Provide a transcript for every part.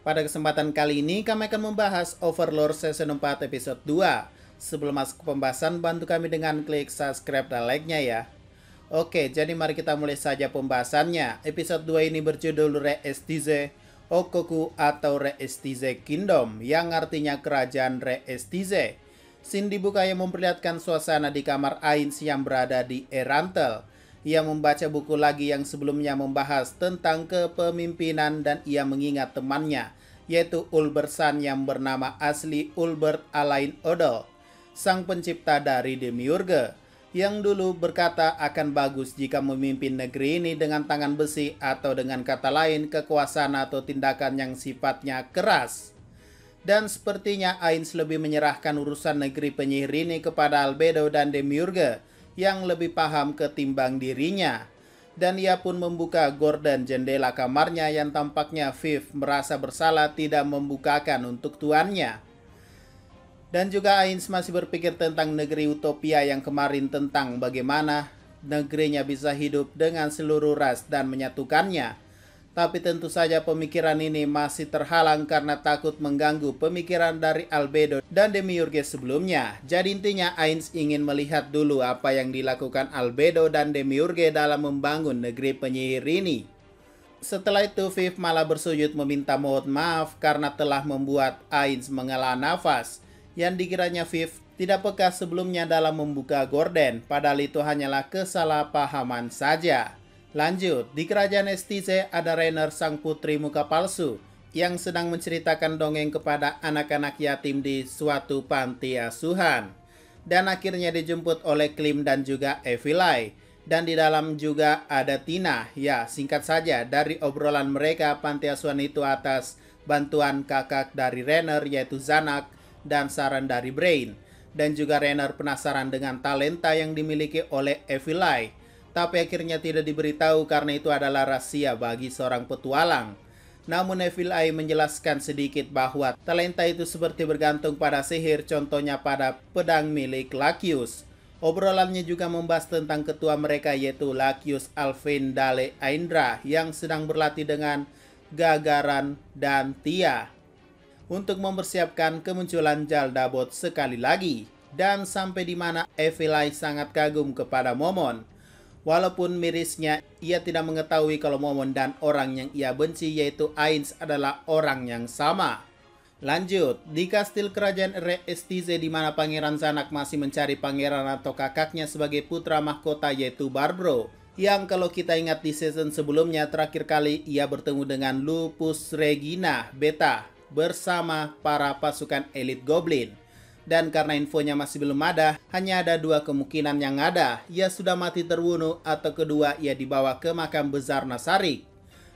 Pada kesempatan kali ini kami akan membahas Overlord Season 4 episode 2. Sebelum masuk ke pembahasan, bantu kami dengan klik subscribe dan like-nya ya. Oke, jadi mari kita mulai saja pembahasannya. Episode 2 ini berjudul Re-Estize Okoku atau Re-Estize Kingdom, yang artinya kerajaan Re-Estize. Scene dibuka yang memperlihatkan suasana di kamar Ainz yang berada di Erantel. Ia membaca buku lagi yang sebelumnya membahas tentang kepemimpinan dan ia mengingat temannya, yaitu Ulbert San yang bernama asli Ulbert Alain Odell, sang pencipta dari Demiurge, yang dulu berkata akan bagus jika memimpin negeri ini dengan tangan besi atau dengan kata lain kekuasaan atau tindakan yang sifatnya keras. Dan sepertinya Ainz lebih menyerahkan urusan negeri penyihir ini kepada Albedo dan Demiurge yang lebih paham ketimbang dirinya. Dan ia pun membuka gorden jendela kamarnya yang tampaknya Viv merasa bersalah tidak membukakan untuk tuannya. Dan juga Ainz masih berpikir tentang negeri utopia yang kemarin, tentang bagaimana negerinya bisa hidup dengan seluruh ras dan menyatukannya. Tapi tentu saja pemikiran ini masih terhalang karena takut mengganggu pemikiran dari Albedo dan Demiurge sebelumnya. Jadi intinya Ainz ingin melihat dulu apa yang dilakukan Albedo dan Demiurge dalam membangun negeri penyihir ini. Setelah itu Viv malah bersujud meminta mohon maaf karena telah membuat Ainz menghela nafas, yang dikiranya Viv tidak peka sebelumnya dalam membuka gorden, padahal itu hanyalah kesalahpahaman saja. Lanjut, di kerajaan Estize ada Rainer sang putri muka palsu yang sedang menceritakan dongeng kepada anak-anak yatim di suatu panti asuhan. Dan akhirnya dijemput oleh Klim dan juga Evilai. Dan di dalam juga ada Tina. Ya, singkat saja, dari obrolan mereka panti asuhan itu atas bantuan kakak dari Rainer yaitu Zanak dan saran dari Brain. Dan juga Rainer penasaran dengan talenta yang dimiliki oleh Evilai. Tapi akhirnya tidak diberitahu karena itu adalah rahasia bagi seorang petualang. Namun Evilai menjelaskan sedikit bahwa talenta itu seperti bergantung pada sihir, contohnya pada pedang milik Lakius. Obrolannya juga membahas tentang ketua mereka yaitu Lakius Alvin Dale Aindra yang sedang berlatih dengan Gagaran dan Tia untuk mempersiapkan kemunculan Jaldabot sekali lagi. Dan sampai di mana Evilai sangat kagum kepada Momon. Walaupun mirisnya, ia tidak mengetahui kalau Momon dan orang yang ia benci yaitu Ainz adalah orang yang sama. Lanjut, di kastil kerajaan Re-Estize di mana Pangeran Zanak masih mencari pangeran atau kakaknya sebagai putra mahkota yaitu Barbro. Yang kalau kita ingat di season sebelumnya, terakhir kali ia bertemu dengan Lupus Regina Beta bersama para pasukan elit Goblin. Dan karena infonya masih belum ada, hanya ada dua kemungkinan yang ada. Ia sudah mati terbunuh atau kedua ia dibawa ke makam besar Nasarik.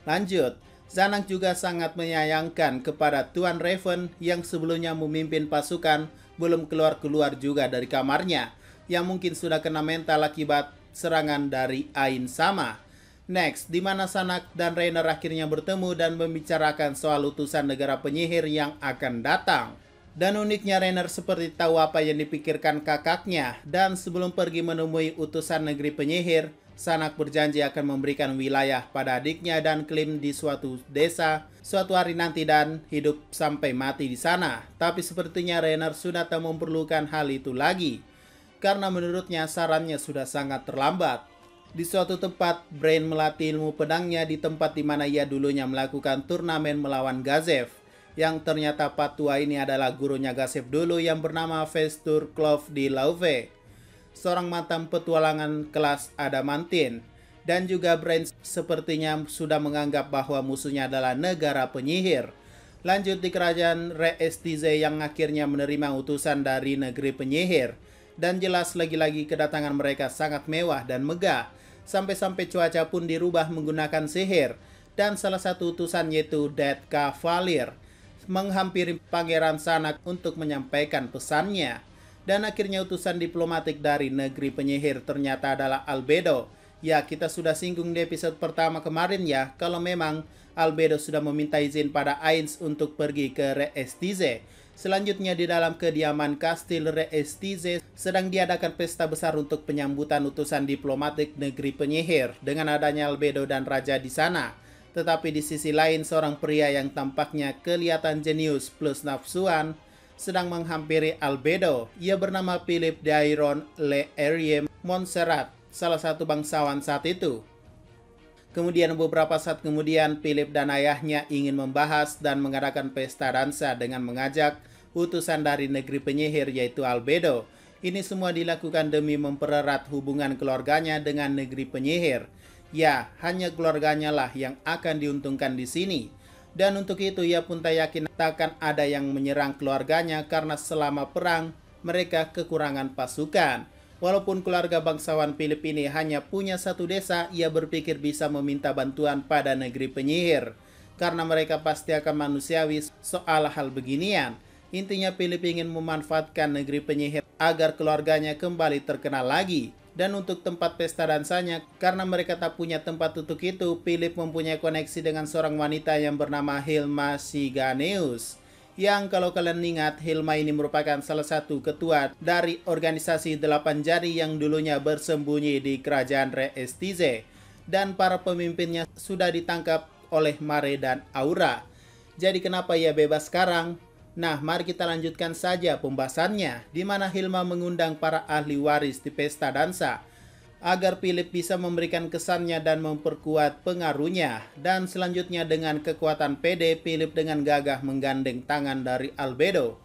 Lanjut, Zanak juga sangat menyayangkan kepada Tuan Raven yang sebelumnya memimpin pasukan belum keluar-keluar juga dari kamarnya, yang mungkin sudah kena mental akibat serangan dari Ain sama. Next, di mana Zanak dan Rainer akhirnya bertemu dan membicarakan soal utusan negara penyihir yang akan datang. Dan uniknya Rainer seperti tahu apa yang dipikirkan kakaknya. Dan sebelum pergi menemui utusan negeri penyihir, Zanak berjanji akan memberikan wilayah pada adiknya dan Klim di suatu desa suatu hari nanti dan hidup sampai mati di sana. Tapi sepertinya Rainer sudah tak memerlukan hal itu lagi, karena menurutnya sarannya sudah sangat terlambat. Di suatu tempat, Brain melatih ilmu pedangnya di tempat di mana ia dulunya melakukan turnamen melawan Gazef, yang ternyata patua ini adalah gurunya Gazef dulu yang bernama Vestur Clove di Lauve, seorang mantan petualangan kelas Adamantin. Dan juga Brain sepertinya sudah menganggap bahwa musuhnya adalah negara penyihir. Lanjut di kerajaan Re-Estize yang akhirnya menerima utusan dari negeri penyihir. Dan jelas lagi-lagi kedatangan mereka sangat mewah dan megah, sampai-sampai cuaca pun dirubah menggunakan sihir. Dan salah satu utusan yaitu Dead Cavalier menghampiri Pangeran Zanak untuk menyampaikan pesannya. Dan akhirnya utusan diplomatik dari negeri penyihir ternyata adalah Albedo. Ya, kita sudah singgung di episode pertama kemarin ya, kalau memang Albedo sudah meminta izin pada Ainz untuk pergi ke Re-Estize. Selanjutnya di dalam kediaman kastil Re-Estize sedang diadakan pesta besar untuk penyambutan utusan diplomatik negeri penyihir dengan adanya Albedo dan raja di sana. Tetapi di sisi lain seorang pria yang tampaknya kelihatan jenius plus nafsuan sedang menghampiri Albedo. Ia bernama Philip Dairon Le Erriem Montserrat, salah satu bangsawan saat itu. Kemudian beberapa saat kemudian Philip dan ayahnya ingin membahas dan mengadakan pesta dansa dengan mengajak utusan dari negeri penyihir yaitu Albedo. Ini semua dilakukan demi mempererat hubungan keluarganya dengan negeri penyihir. Ya, hanya keluarganya lah yang akan diuntungkan di sini. Dan untuk itu ia pun tak yakin takkan ada yang menyerang keluarganya karena selama perang mereka kekurangan pasukan. Walaupun keluarga bangsawan Philip ini hanya punya satu desa, ia berpikir bisa meminta bantuan pada negeri penyihir. Karena mereka pasti akan manusiawi soal hal beginian. Intinya Philip ingin memanfaatkan negeri penyihir agar keluarganya kembali terkenal lagi. Dan untuk tempat pesta dansanya, karena mereka tak punya tempat untuk itu, Philip mempunyai koneksi dengan seorang wanita yang bernama Hilma Siganeus. Yang kalau kalian ingat, Hilma ini merupakan salah satu ketua dari organisasi 8 Jari yang dulunya bersembunyi di kerajaan Re Estize. Dan para pemimpinnya sudah ditangkap oleh Mare dan Aura. Jadi kenapa ia bebas sekarang? Nah, mari kita lanjutkan saja pembahasannya, di mana Hilma mengundang para ahli waris di pesta dansa agar Philip bisa memberikan kesannya dan memperkuat pengaruhnya. Dan selanjutnya dengan kekuatan PD, Philip dengan gagah menggandeng tangan dari Albedo,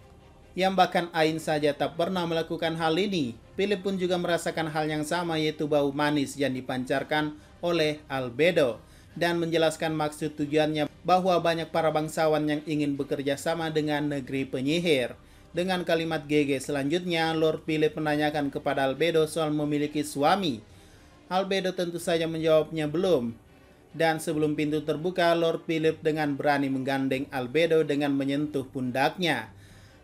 yang bahkan Ain saja tak pernah melakukan hal ini. Philip pun juga merasakan hal yang sama, yaitu bau manis yang dipancarkan oleh Albedo, dan menjelaskan maksud tujuannya bahwa banyak para bangsawan yang ingin bekerja sama dengan negeri penyihir. Dengan kalimat GG selanjutnya, Lord Philip menanyakan kepada Albedo soal memiliki suami. Albedo tentu saja menjawabnya belum. Dan sebelum pintu terbuka, Lord Philip dengan berani menggandeng Albedo dengan menyentuh pundaknya.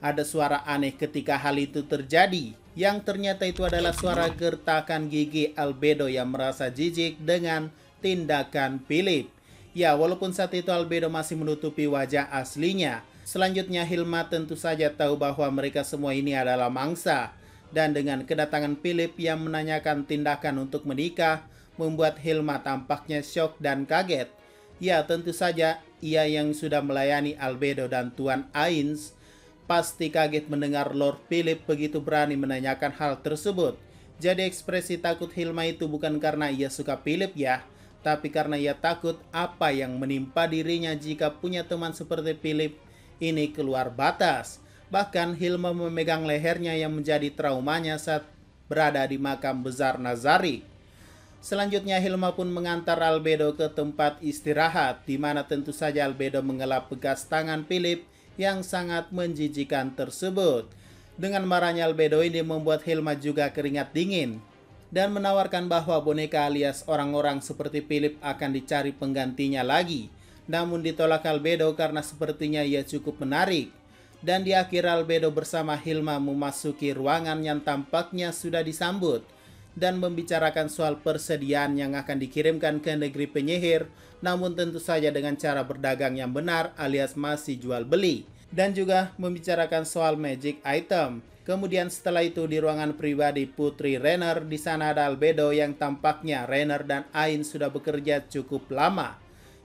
Ada suara aneh ketika hal itu terjadi, yang ternyata itu adalah suara gertakan gigi Albedo yang merasa jijik dengan tindakan Philip. Ya, walaupun saat itu Albedo masih menutupi wajah aslinya. Selanjutnya Hilma tentu saja tahu bahwa mereka semua ini adalah mangsa. Dan dengan kedatangan Philip yang menanyakan tindakan untuk menikah, membuat Hilma tampaknya syok dan kaget. Ya, tentu saja ia yang sudah melayani Albedo dan Tuan Ains pasti kaget mendengar Lord Philip begitu berani menanyakan hal tersebut. Jadi ekspresi takut Hilma itu bukan karena ia suka Philip ya, tapi karena ia takut apa yang menimpa dirinya jika punya teman seperti Philip ini keluar batas. Bahkan Hilma memegang lehernya yang menjadi traumanya saat berada di makam besar Nazari. Selanjutnya Hilma pun mengantar Albedo ke tempat istirahat, di mana tentu saja Albedo mengelap bekas tangan Philip yang sangat menjijikan tersebut. Dengan marahnya Albedo ini membuat Hilma juga keringat dingin, dan menawarkan bahwa boneka alias orang-orang seperti Philip akan dicari penggantinya lagi. Namun ditolak Albedo karena sepertinya ia cukup menarik. Dan di akhir Albedo bersama Hilma memasuki ruangan yang tampaknya sudah disambut dan membicarakan soal persediaan yang akan dikirimkan ke negeri penyihir, namun tentu saja dengan cara berdagang yang benar alias masih jual beli, dan juga membicarakan soal magic item. Kemudian setelah itu di ruangan pribadi Putri Rainer, di sana ada Albedo yang tampaknya Rainer dan Ain sudah bekerja cukup lama.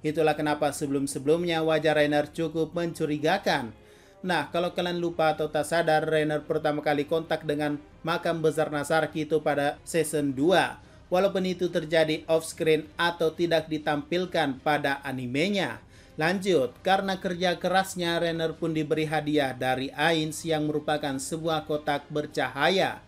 Itulah kenapa sebelum-sebelumnya wajah Rainer cukup mencurigakan. Nah, kalau kalian lupa atau tak sadar, Rainer pertama kali kontak dengan makam besar Nazarki itu pada season 2. Walaupun itu terjadi off-screen atau tidak ditampilkan pada animenya. Lanjut, karena kerja kerasnya, Rainer pun diberi hadiah dari Ains yang merupakan sebuah kotak bercahaya.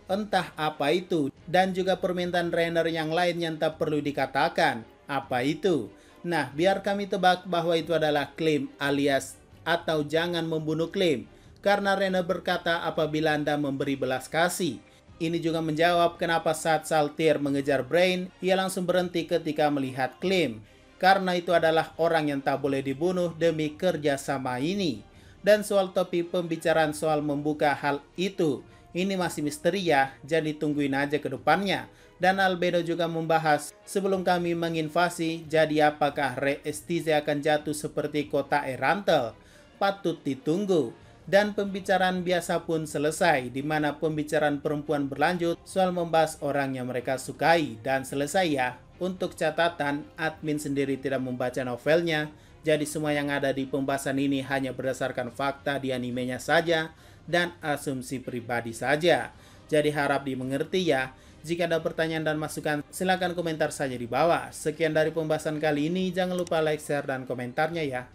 Entah apa itu, dan juga permintaan Rainer yang lain yang tak perlu dikatakan. Apa itu? Nah, biar kami tebak bahwa itu adalah klaim alias atau jangan membunuh klaim. Karena Rainer berkata apabila Anda memberi belas kasih. Ini juga menjawab kenapa saat Saltir mengejar Brain, ia langsung berhenti ketika melihat klaim. Karena itu adalah orang yang tak boleh dibunuh demi kerjasama ini. Dan soal topik pembicaraan soal membuka hal itu, ini masih misteri ya, jadi tungguin aja ke depannya. Dan Albedo juga membahas sebelum kami menginvasi, jadi apakah Re Estize akan jatuh seperti kota Erantel? Patut ditunggu. Dan pembicaraan biasa pun selesai, di mana pembicaraan perempuan berlanjut soal membahas orang yang mereka sukai, dan selesai ya. Untuk catatan, admin sendiri tidak membaca novelnya, jadi semua yang ada di pembahasan ini hanya berdasarkan fakta di animenya saja dan asumsi pribadi saja. Jadi harap dimengerti ya. Jika ada pertanyaan dan masukan, silahkan komentar saja di bawah. Sekian dari pembahasan kali ini, jangan lupa like, share, dan komentarnya ya.